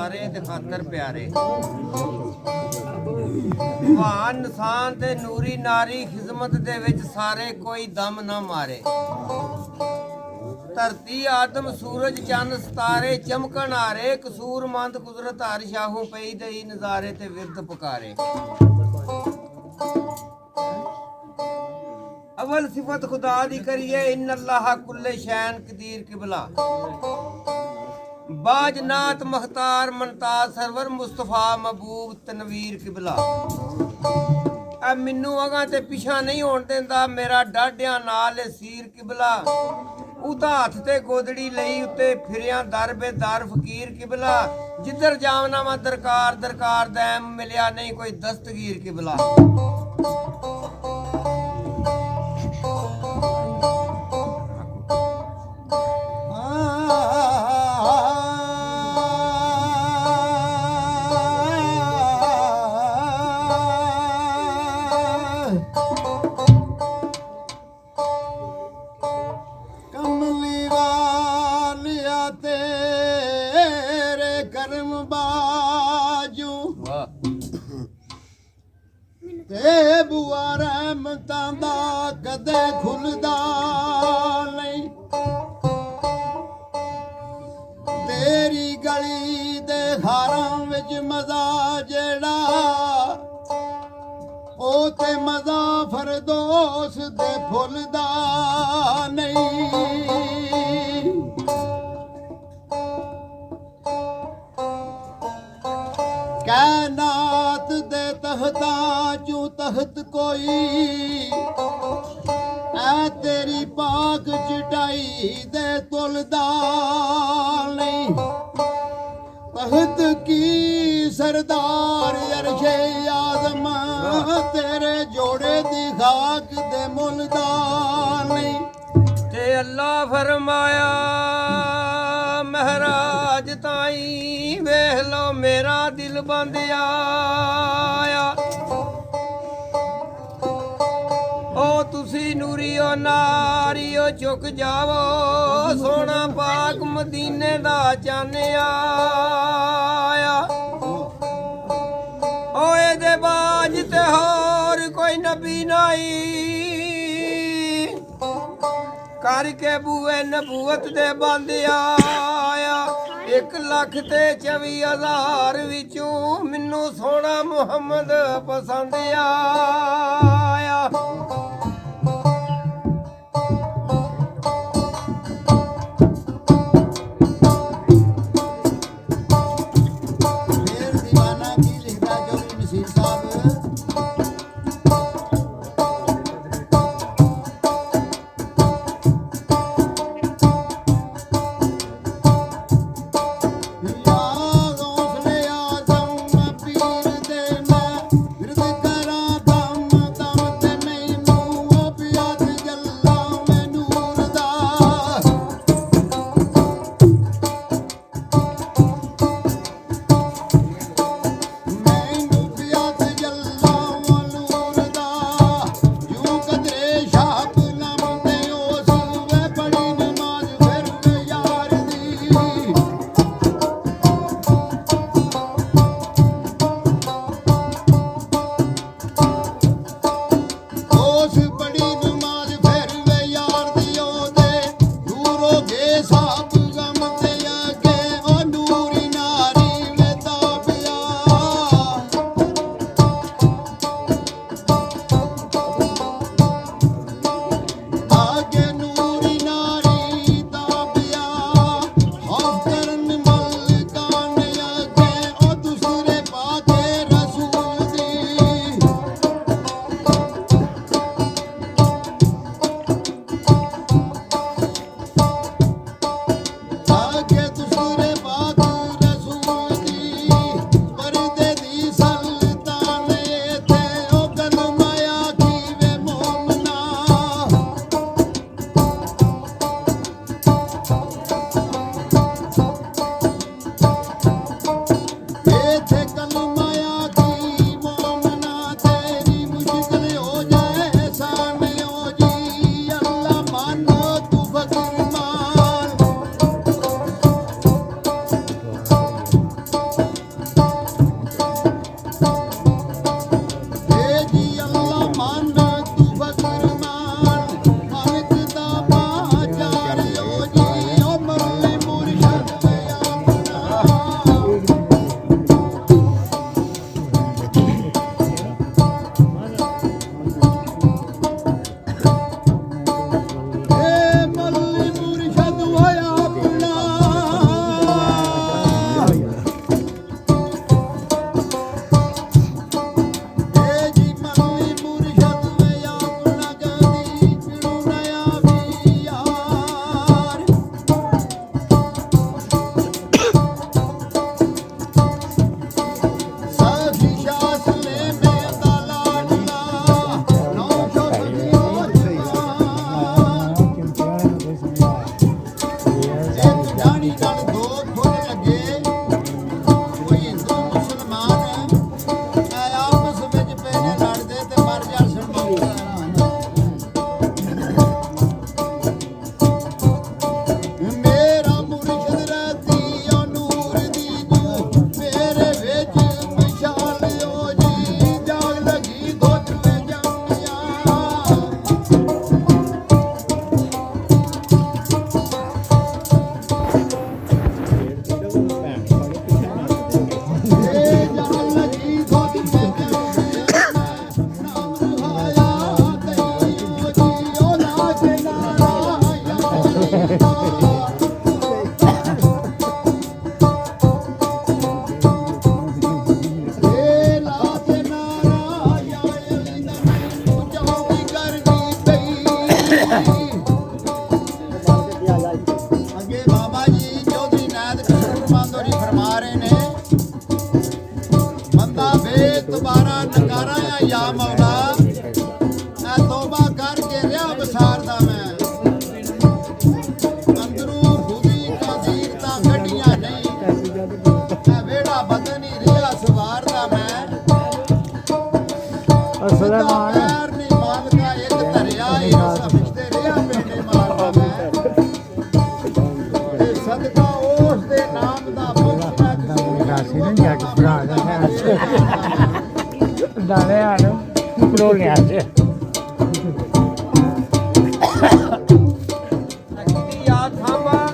ਸਾਰੇ ਤੇ ਖਾਤਰ ਪਿਆਰੇ ਭਾਨ ਨਿਸ਼ਾਨ ਤੇ ਨੂਰੀ ਨਾਰੀ ਖਿਦਮਤ ਦੇ ਵਿੱਚ ਸਾਰੇ ਕੋਈ ਦਮ ਨਾ ਮਾਰੇ ਧਰਤੀ ਆਦਮ ਸੂਰਜ ਚੰਨ ਸਤਾਰੇ ਚਮਕਣ ਹਾਰੇ ਕਸੂਰਮੰਦ ਕੁਦਰਤ ਹਰ ਸ਼ਾਹੂ ਪਈ ਦਈ ਨਜ਼ਾਰੇ ਤੇ ਵਿਰਦ ਪੁਕਾਰੇ अवल सिफत खुदा दी करिए इन अल्लाह कुल्ले शैन कदीर किबला बाज नात मख्तार मनताज सरवर मुस्तफा महबूब तनवीर किबला अब मैनू अगा ते पिछा नहीं होण देंदा मेरा डाढिया नाल सीर किबला उदा हथ ते गोदड़ी लई उत्ते फिरिया दर बेदार फकीर किबला जिधर जावना वा दरकार दरकार दैम मिलिया नहीं कोई दस्तगीर किबला ते बुआ रहमतां दा कदे खुलदा नहीं तेरी गली दे हारां विच मजा जेड़ा ओ ते मजा फरदौस दे फुलदा नहीं कायनात दे तहता चू तहत कोई ऐ तेरी पाक चटाई दे तुलदा नहीं तहत की सरदार अरशे आज़म तेरे जोड़े दी खाक दे मुलदा नहीं ते अल्लाह फरमाया महराज ताई वेख लो मेरा दिल बंद आया ओ तुसी नूरीओ नारीओ चुक जावो सोना पाक मदीने दा चाने आया ओ एदे बाज ते होर कोई नबी नहीं करके बूए नबूवत दे बंद आया 1,24,000 विचों मैनू सोना मुहम्मद पसंद आया फिर दीवाना की लिखदा जो नसीर साहब ਦੁਬਾਰਾ ਨਕਾਰਾ ਆ ਯਾ ਮੌਲਾ ਐ ਤੋਬਾ ਕਰਕੇ ਰਿਹਾ ਬਸਾਰਦਾ ਮੈਂ ਅੰਦਰੋਂ ਖੁਦੀ ਕਾਦੀਰ ਤਾਂ ਗੱਡੀਆਂ ਨਹੀਂ ਐ ਵੇੜਾ ਬਦਨ ਹੀ ਰਿਹਾ ਸਵਾਰਦਾ ਮੈਂ ਸੁਲੇਮਾਨ ਪੈਰ ਨਹੀਂ ਮਾਲਕਾ ਇੱਕ ਧਰਿਆ ਹੀ ਸਮਝਦੇ ਰਿਹਾ ਪੇਟੇ ਮਾਰਦਾ ਮੈਂ ਤੇ ਸਦਕਾ ਉਸ ਦੇ ਨਾਮ ਦਾ ਮੁਕਤ ਰਾਸੀ ਨੇ ਜਾ ਕੇ ਭਰਾ ਦਾ ਦਾਣੇ ਆਣ ਪ੍ਰੋ ਲਿਆ ਜੇ ਅਗਲੀ ਯਾਦ ਥਾਂਬਾ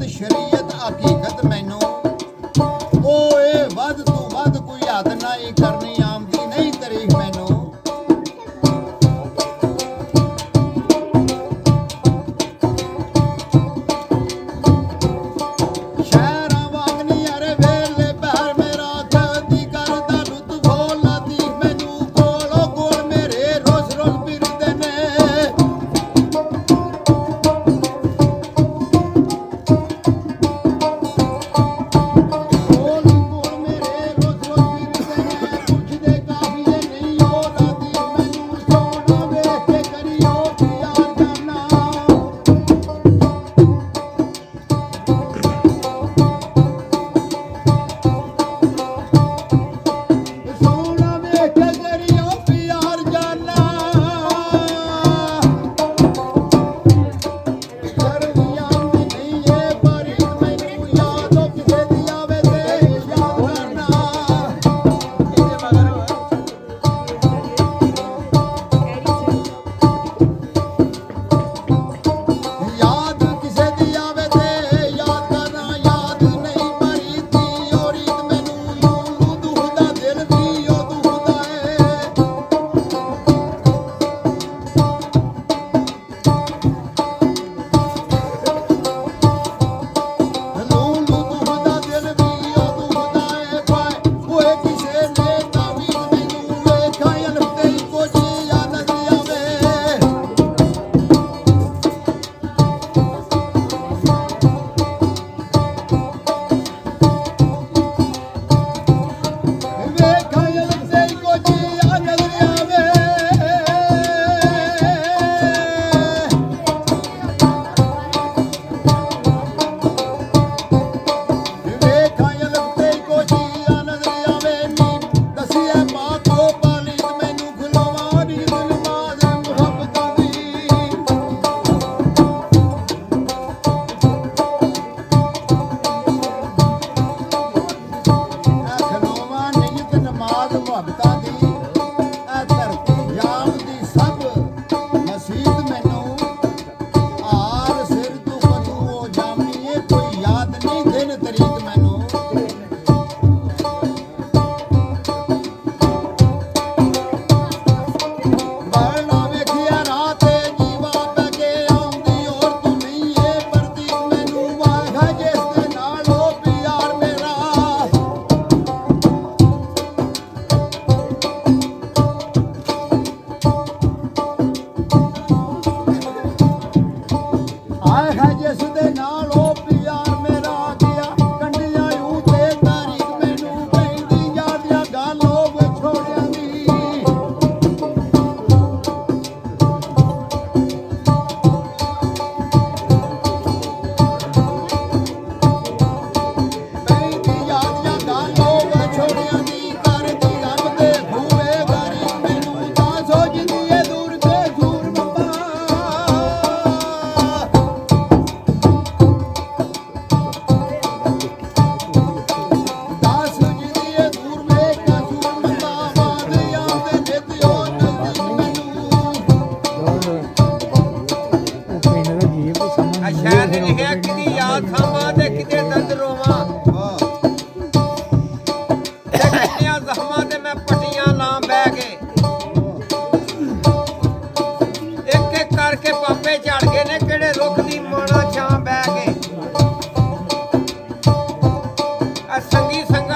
ਸ਼ਰੀਅਤ ਹਕੀਕਤ ਮੈਨੂੰ ਉਹ ਇਹ ਵੱਧ ਤੋਂ ਵੱਧ ਕੋਈ ਹੱਦ ਨਹੀਂ ਕਰਨੀ ਆਮਦੀ ਨਹੀਂ ਤਾਰੀਖ ਮੈਨੂੰ ਸ਼ਹਿਰਾਂ ਵਾਂਗ ਨਹੀਂ ਅਰੇ ਵੇਲੇ ਬਹਿਰ ਮੇਰਾ ਕਦੀ ਕਰਦਾ ਲੁੱਤ ਫੋਲ ਲਾਦੀ ਮੈਨੂੰ ਕੋਲੋਂ ਕੋਲ ਮੇਰੇ ਰੋਜ਼ ਰੋਜ਼ ਫਿਰਦੇ ਨੇ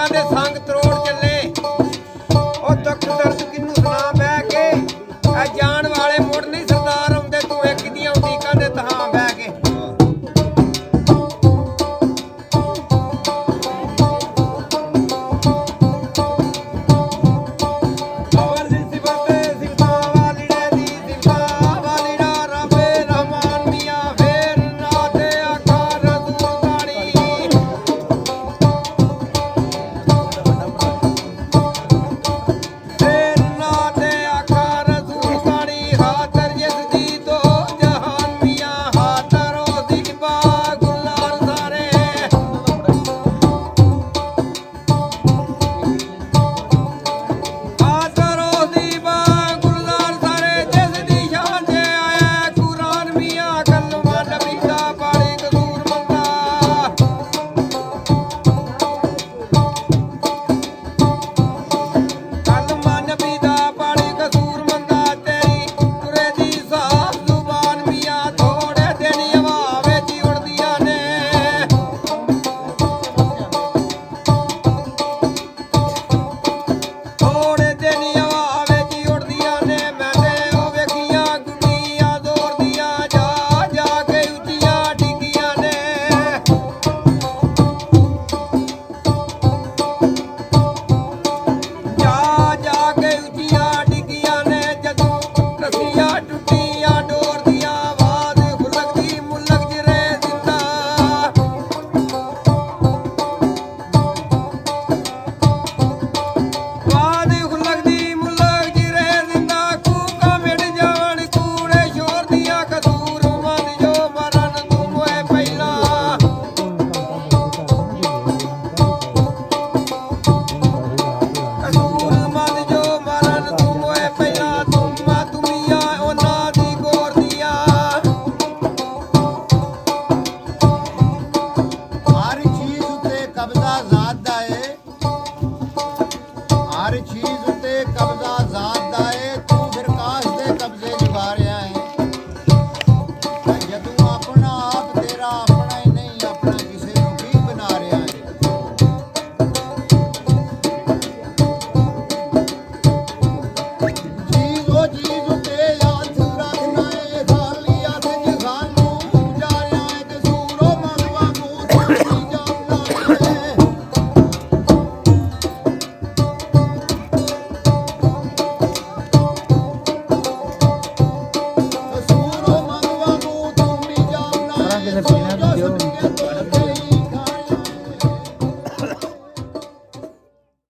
ਦੇ